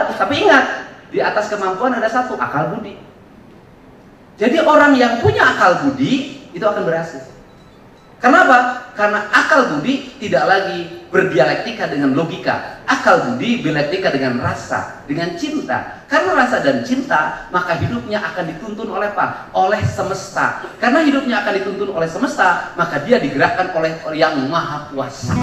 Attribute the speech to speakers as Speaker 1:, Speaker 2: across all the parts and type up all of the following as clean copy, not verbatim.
Speaker 1: hebat. Tapi ingat, di atas kemampuan ada satu, akal budi. Jadi orang yang punya akal budi itu akan berhasil. Kenapa? Karena akal budi tidak lagi berdialektika dengan logika. Akal budi berdialektika dengan rasa, dengan cinta. Karena rasa dan cinta, maka hidupnya akan dituntun oleh apa? Oleh semesta. Karena hidupnya akan dituntun oleh semesta, maka dia digerakkan oleh yang maha kuasa.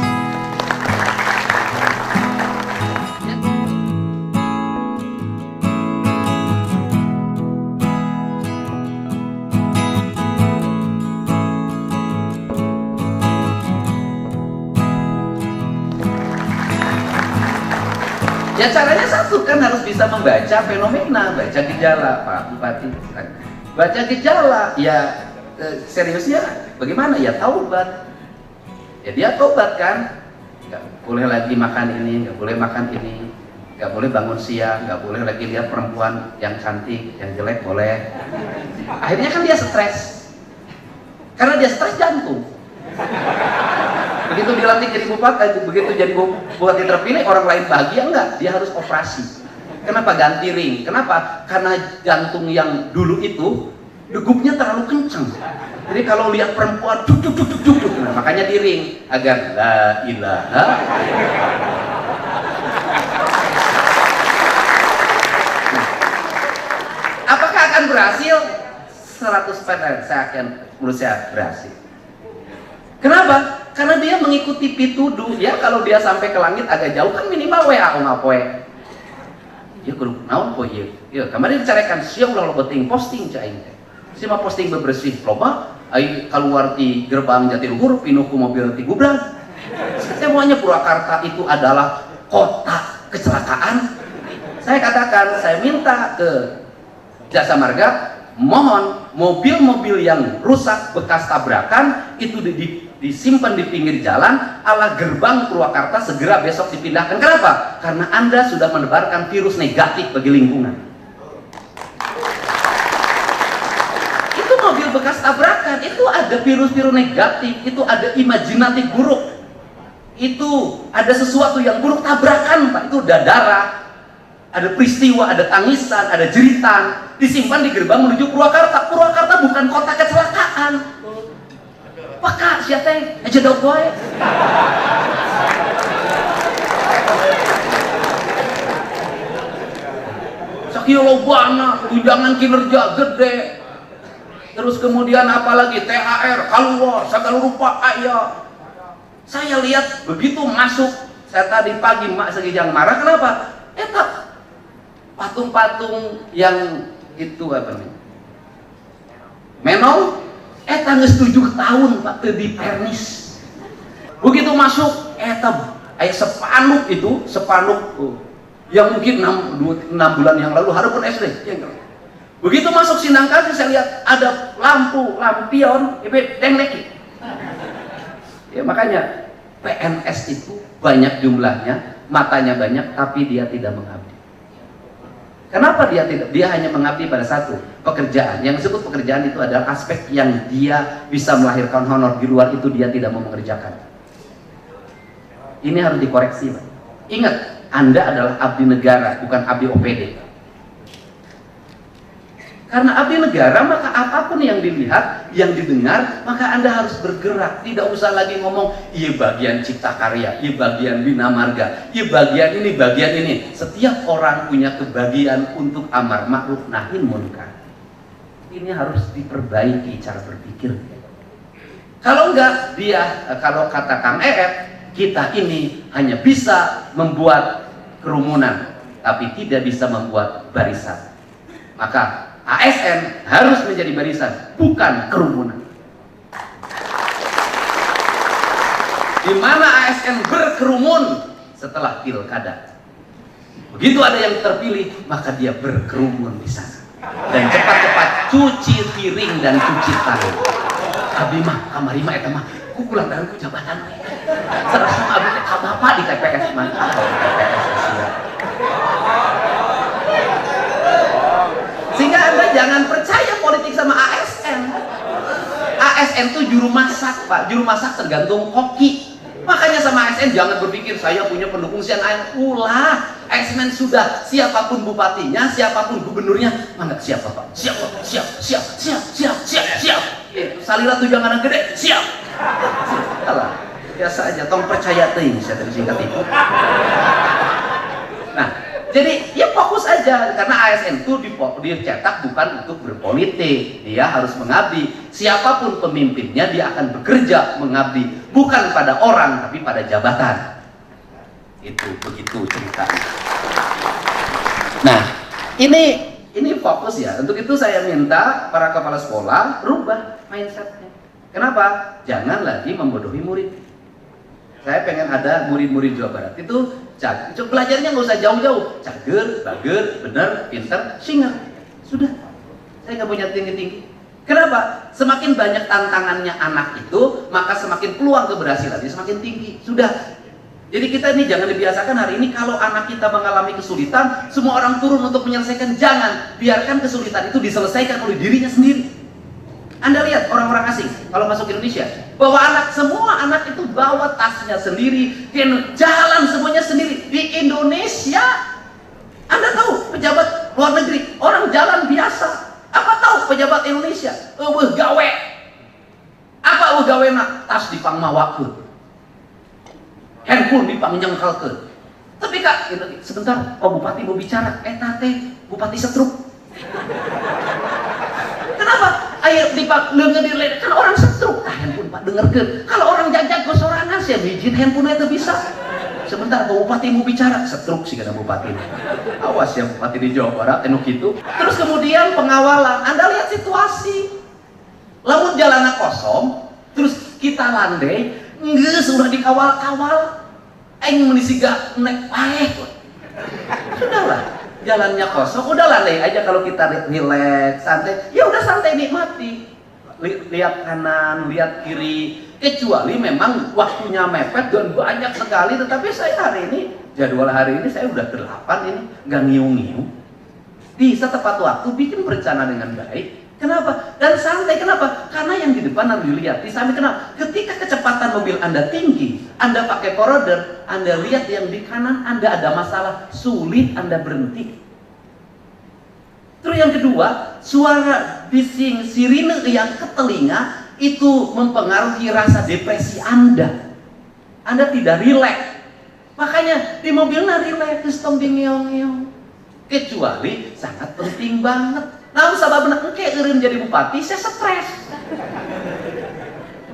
Speaker 1: Ya caranya satu, kan harus bisa membaca fenomena, baca gejala, Pak Bupati. Baca gejala, ya seriusnya bagaimana? Ya taubat. Ya dia taubat kan, nggak boleh lagi makan ini, nggak boleh makan ini, nggak boleh bangun siang, nggak boleh lagi lihat perempuan yang cantik, yang jelek boleh. Akhirnya kan dia stres, karena dia stres jantung. Begitu dilantik jadi bupati, begitu jadi bupati terpilih, orang lain bahagia enggak? Dia harus operasi. Kenapa? Ganti ring. Kenapa? Karena jantung yang dulu itu degupnya terlalu kencang. Jadi kalau lihat perempuan cuk cuk cuk cuk cuk, cuk. Nah, makanya di ring agar la ilaha. Nah, apakah akan berhasil? 100% saya akan menurut saya berhasil. Kenapa? Karena dia mengikuti pituduh. Ya kalau dia sampai ke langit agak jauh kan minimal WA ngapoe. Ya kudu naon poe ieu. Ya kemarin dicarekan sia ulah lo penting posting cai teh. Si mah posting bebersih loba ai keluar di gerbang Jatiluhur pinuh ku mobil ti gubrang. Semuanya Purwakarta itu adalah kota kecelakaan. Saya katakan, saya minta ke Jasa Marga, mohon mobil-mobil yang rusak bekas tabrakan itu disimpan di pinggir jalan ala gerbang Purwakarta, segera besok dipindahkan. Kenapa? Karena Anda sudah menebarkan virus negatif bagi lingkungan. Itu mobil bekas tabrakan, itu ada virus-virus negatif, itu ada imajinatif buruk, itu ada sesuatu yang buruk, tabrakan Pak, itu ada darah, ada peristiwa, ada tangisan, ada jeritan, disimpan di gerbang menuju Purwakarta. Purwakarta bukan kota kecelakaan. Paka siapa teh aja dok boy. Sakieu lobana tunjangan kinerja gede. Terus kemudian apalagi THR keluar segala rupa aya. Saya lihat begitu masuk, saya tadi pagi mak segijang marah. Kenapa? Eta patung-patung yang itu apa nih? Menong eta geus 7 tahun Pak teu dipernis. Begitu masuk eta aya spanduk itu, spanduk yang mungkin 6 bulan yang lalu hareupeun SD. Begitu masuk Sindang Kasih saya lihat ada lampion dengdeki. Ya makanya PNS itu banyak jumlahnya, matanya banyak tapi dia tidak mengabdi. Kenapa dia tidak? Dia hanya mengabdi pada satu pekerjaan. Yang disebut pekerjaan itu adalah aspek yang dia bisa melahirkan honor. Di luar itu dia tidak mau mengerjakan. Ini harus dikoreksi, Pak. Ingat, Anda adalah abdi negara, bukan abdi OPD. Karena abdi negara, maka apapun yang dilihat, yang didengar, maka Anda harus bergerak. Tidak usah lagi ngomong, iya bagian cipta karya, iya bagian bina marga, iya bagian ini, bagian ini. Setiap orang punya kebagian untuk amar ma'ruf nahi munkar. Ini harus diperbaiki cara berpikir. Kalau enggak, kalau kata Kang kita ini hanya bisa membuat kerumunan, tapi tidak bisa membuat barisan. Maka ASN harus menjadi barisan, bukan kerumunan. Di mana ASN berkerumun setelah pilkada. Begitu ada yang terpilih, maka dia berkerumun di sana. Dan cepat-cepat cuci piring dan cuci tangan. Abi mah, kamari mah eta mah, ku pulang dari ku jabatan. Serasa abi teh ka bapak di TPS mah. TPS siap. Sehingga Anda jangan percaya politik sama ASN. ASN itu juru masak, Pak. Juru masak tergantung koki. Makanya sama ASN jangan berpikir saya punya pendukung sian ayam. Ulah, ASN sudah, siapapun bupatinya, siapapun gubernurnya, mangga siap Bapak, siap Bapak, siap, siap, siap, siap, siap, siap. Salila tujuan anak gede, siap. Alah, biasa aja, tong percaya teuing saya tadi singkat itu. Nah, jadi ya fokus aja, karena ASN itu dicetak bukan untuk berpolitik, dia harus mengabdi. Siapapun pemimpinnya dia akan bekerja mengabdi, bukan pada orang tapi pada jabatan. Itu begitu ceritanya. Nah, ini fokus ya. Untuk itu saya minta para kepala sekolah rubah mindsetnya. Kenapa? Jangan lagi membodohi murid. Saya pengen ada murid-murid Jawa Barat itu belajarnya nggak usah jauh-jauh, cager, bager, bener, pinter, singer, sudah. Saya nggak punya tinggi-tinggi. Kenapa? Semakin banyak tantangannya anak itu, maka semakin peluang keberhasilannya semakin tinggi. Sudah. Jadi kita ini jangan dibiasakan hari ini kalau anak kita mengalami kesulitan, semua orang turun untuk menyelesaikan. Jangan, biarkan kesulitan itu diselesaikan oleh dirinya sendiri. Anda lihat orang-orang asing kalau masuk Indonesia, bawa semua anak itu bawa tasnya sendiri, jalan semuanya sendiri. Di Indonesia, Anda tahu pejabat luar negeri, orang jalan biasa. Apa tahu pejabat Indonesia? Gawe. Apa gawe nak? Tas dipang mawakeun, handphone dipang nyengkalkeun. Tapi Kak, sebentar, Bupati mau bicara. Tate Bupati setruk. Kenapa? Ayo dipak denger kan orang setruk. Handphone Pak dengerkeun. Kalau orang jajak gosorangan sih bijin handphone itu bisa. Sebentar, Bupati mau bicara. Setruk sih kata Bupati. Awas ya Bupati di Jawa Barat anu kitu. Terus kemudian pengawalan. Anda lihat situasi. Lamun jalannya kosong, terus kita landai, geus udah dikawal-kawal. Aing meuni siga nek paeh. Sudahlah. Jalannya kosong, udah landai aja kalau kita relax, santai. Ya udah santai nikmati. Lihat kanan, lihat kiri. Kecuali memang waktunya mepet dan banyak sekali. Tetapi saya hari ini, jadwal hari ini saya udah 8 ini, nggak ngiung-ngiung. Bisa tepat waktu, bikin perencanaan dengan baik. Kenapa? Dan santai, kenapa? Karena yang di depan harus dilihat. Di samping kenapa? Ketika kecepatan mobil Anda tinggi, Anda pakai koridor, Anda lihat yang di kanan, Anda ada masalah, sulit Anda berhenti. Terus yang kedua, suara bising sirine yang ke telinga itu mempengaruhi rasa depresi Anda. Anda tidak rileks. Makanya di mobilnya rileks, terus tong dingeong-ngeong. Kecuali sangat penting banget. Nah, sababna engke eureun jadi bupati, saya stres.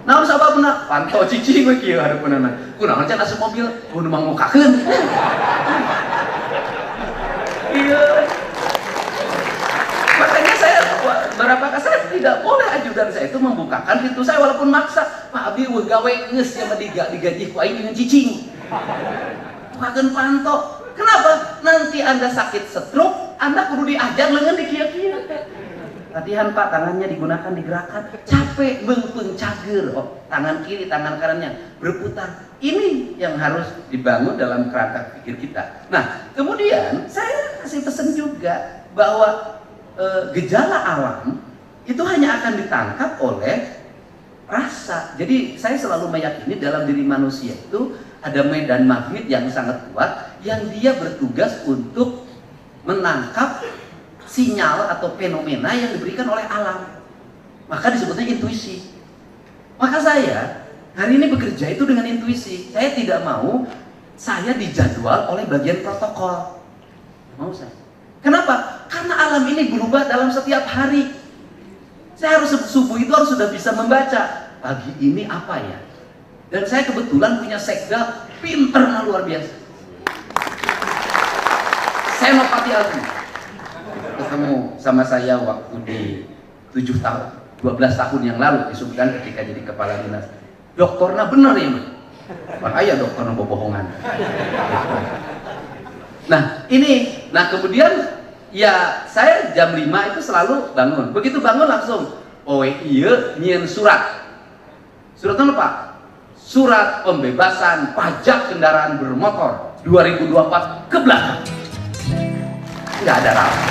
Speaker 1: Nah, sababna pantau cicing we kieu hareupeunana. Kunaon can asup mobil, kudu mangmukakeun. Iya. Makanya saya berapa kali saya tidak boleh ajudan saya itu membukakan pintu saya walaupun maksa. Pak Abi gawe geus ya digaji ku aing dengan cicing. Bukakeun pantau. Kenapa? Nanti Anda sakit stroke, Anda kudu diajar leungeun di kieu-kieu. Latihan Pak, tangannya digunakan, digerakkan. Capek, beungpeung cager. Oh, tangan kiri, tangan kanannya berputar. Ini yang harus dibangun dalam kerangka pikir kita. Nah, kemudian saya kasih pesan juga bahwa gejala alam itu hanya akan ditangkap oleh rasa. Jadi saya selalu meyakini dalam diri manusia itu ada medan magnet yang sangat kuat yang dia bertugas untuk menangkap sinyal atau fenomena yang diberikan oleh alam. Maka disebutnya intuisi. Maka saya hari ini bekerja itu dengan intuisi. Saya tidak mau saya dijadwal oleh bagian protokol. Mau saya. Kenapa? Karena alam ini berubah dalam setiap hari. Saya harus subuh itu harus sudah bisa membaca pagi ini apa ya. Dan saya kebetulan punya sekda pinter luar biasa. Senopati Agung ketemu sama saya waktu di 12 tahun yang lalu di Sumedang ketika jadi kepala dinas. Dokternya bener ya, Pak ayah dokternya bohongan. Nah kemudian ya saya jam 5 itu selalu bangun. Begitu bangun langsung, oh iya nyieun surat. Suratnya apa? Surat pembebasan pajak kendaraan bermotor 2024 ke belakang. Nggak ada rapat.